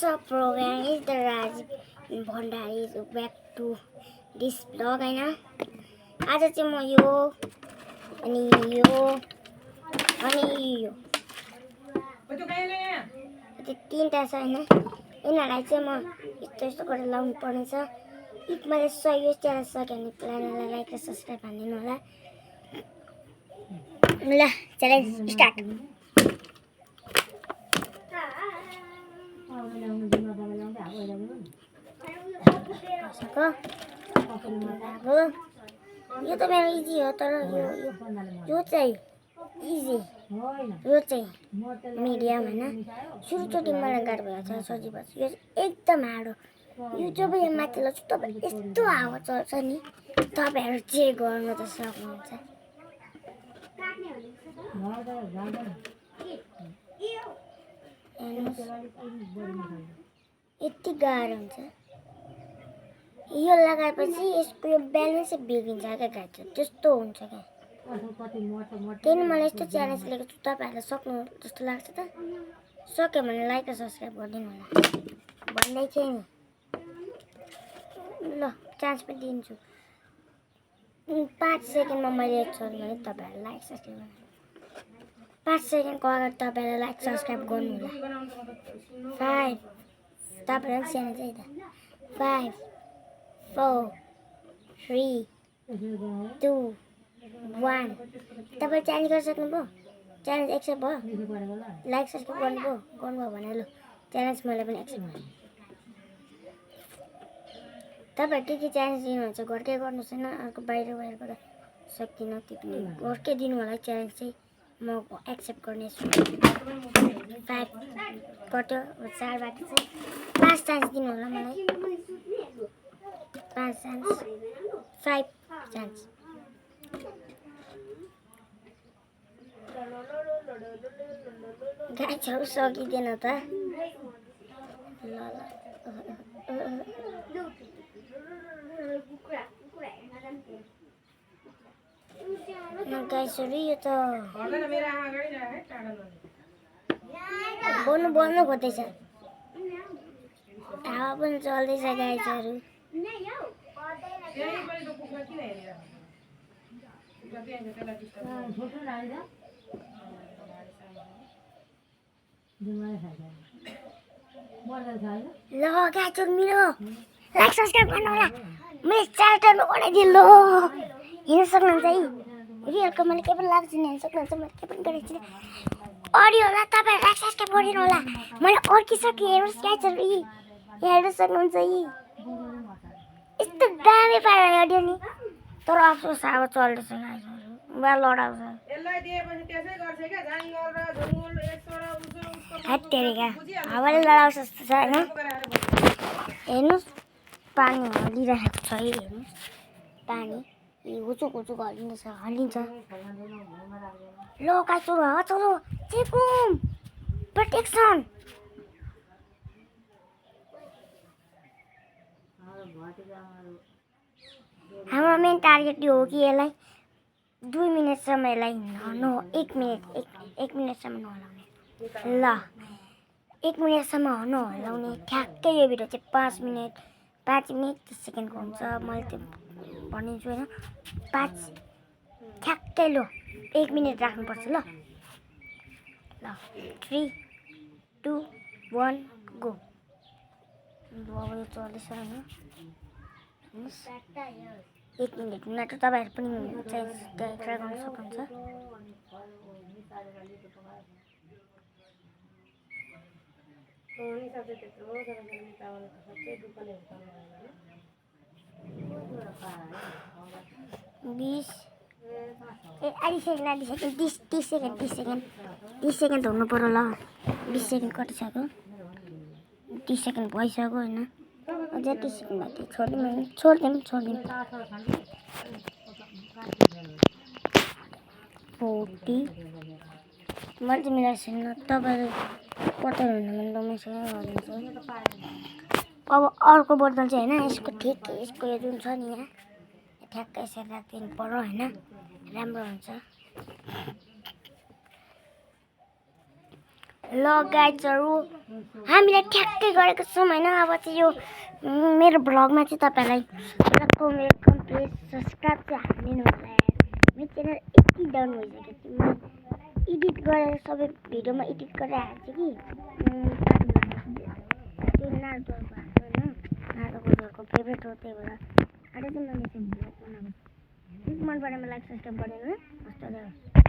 What's up, program? Is the Raj Bhandari is back to this vlog हैन आज चाहिँ म यो अनि यो तीनटा छ हैन यिनीहरुलाई चाहिँ म यस्तो गरेर लाउनु पर्नेछ इफ मैले सही यो च्यानल सके भने प्लानलाई लाइक र सब्स्क्राइब हान्दिनु होला ल च्यालेन्ज स्टार्ट यो त मेरो इजी हो तर यो चाहिँ इजी यो चाहिँ मिडियम हैन सुरुचोटि मलाई गाह्रो भएको छ सजिलो यो एकदम हार्ड हो यो जब यहाँ माथि लग्छ तब यस्तो हावा चल्छ नि तपाईहरु जे गर्नु त सक्नुहुन्छ यति गाह्रो हुन्छ यो लगाएपछि यसको यो ब्यालेन्स बिग्रिन्छ क्या गाइस त्यस्तो हुन्छ क्या त्यही मलाई यस्तो च्यालेन्ज लिएको छु तपाईहरुले सक्नु जस्तो लाग्छ त सक्यो भने लाइक र सब्स्क्राइब गरिदिनु होला भन्दै थिएँ नि ल चान्स पनि दिन्छु 5 सेकेन्डमा मैले छोड्नु भने तपाईहरुले लाइक सब्स्क्राइब 5 सेकेन्डको अगाडि तपाईहरुले लाइक सब्स्क्राइब गर्नु होला 5 तपाईहरु सानो चाहिँ त 5 4 3 2 1 तपाईले च्यालेन्ज गर्न सक्नुभयो च्यालेन्ज एक्सेप्ट भयो लाइक सब्स्क्राइब गर्नुभयो भने ल च्यालेन्ज मैले पनि एक्सेप्ट गरेँ तपाईहरु के च्यालेन्ज दिनुहुन्छ घरकै गर्नुस् हैन अर्को बाहिर गरेर सक्दिन त्यो पनि घरकै दिनु होला च्यालेन्ज चाहिँ म एक्सेप्ट गर्नेछु 5 कट्यो 4 बाकी चाहिँ 5 चान्स दिनु होला मलाई 5 चान्स 5 चान्स गाइसहरु सकिदैन त ल गाइसहरु यो त बोल्नु खोज्दैछ हावा पनि चल्दैछ गाइसहरु ल गाइसहरु मेरो लाइक सब्स्क्राइब गर्नु होला मैले च्यानल बनाइदिए ल हेर्न सक्नुहुन्छ है रियलको मैले के पनि लाग्छ नि हेर्न सक्नुहुन्छ मैले के पनि गरेको छैन अडियोलाई तपाईहरु लाइक सब्स्क्राइब गरिदिनु होला मैले अर्किसके हेर्नुस् गाइसहरु यहाँ हेर्न सक्नुहुन्छ है यस्तो दामी पारेर अडियो नि तर अफसोस अब चल्दैछ गाइसहरु बा लडाउँछ यसलाई दिएपछि त्यसै गर्छ के जंगल र झुङ्गुल एकसरा उजो उसको हत्तेरीका हावाले लडाउँछ जस्तो छ हैन हेर्नुस् पानी हल्लिरहेको छ है हेर्नुस् पानी हुचुक हल्लिन्छ ल गाइसहरु हावा चलो चेकुम प्रोटेक्सन हाम्रो मेन टार्गेट यो हो कि यसलाई 2 मिनेटसम्म यसलाई 1 मिनेटसम्म नहलाउने ल 1 मिनेटसम्म नहलाउने ठ्याक्कै यो भिडियो चाहिँ 5 मिनेट 30 सेकेन्डको हुन्छ मैले त्यो भनिदिन्छु हैन 5 ठ्याक्कै लो 1 मिनेट राख्नुपर्छ ल 3 2 1 गो अब यो चल्दैछ हैन 1 मिनेट नाटो तपाईहरु पनि चाहिँ ट्राई गर्न सक्नुहुन्छ तीस सेकेन्ड हुनु पर्यो ल 20 सेकेन्ड कटिसक्यो 30 सेकेन्ड भइसक्यो हैन अझै 30 सेकेन्ड बाँकी छोडिदिउँ 40 मैले चाहिँ मिलाएको छैन तपाईहरु कता हुनुहुन्छ भने मेसेज गरिदिन्छु अब अर्को बोतल चाहिँ हैन यसको ठिक यसको यो जुन छ नि यहाँ ठ्याक्कै यसरी राख्दिनु पर्यो हैन राम्रो हुन्छ ल गाइजहरू हामीले ठ्याक्कै गरेको छौँ होइन अब चाहिँ यो मेरो भ्लगमा चाहिँ तपाईँहरूलाई मेरो कम्प्लिट सब्सक्राइब चाहिँ हालिदिनु होला यार मेरो च्यानल यति डाउन भइसक्यो कि म एडिट गरेर सबै भिडियोमा एडिट गरेर हाल्छु कि त्यो नारदोको हाल्छु होइन नारदोको फेभरेट हो त्यही भएर अहिले चाहिँ मैले चाहिँ भ्लग बनाएको प्लिज मन परेमा लाइक सब्सक्राइब गरेर हस्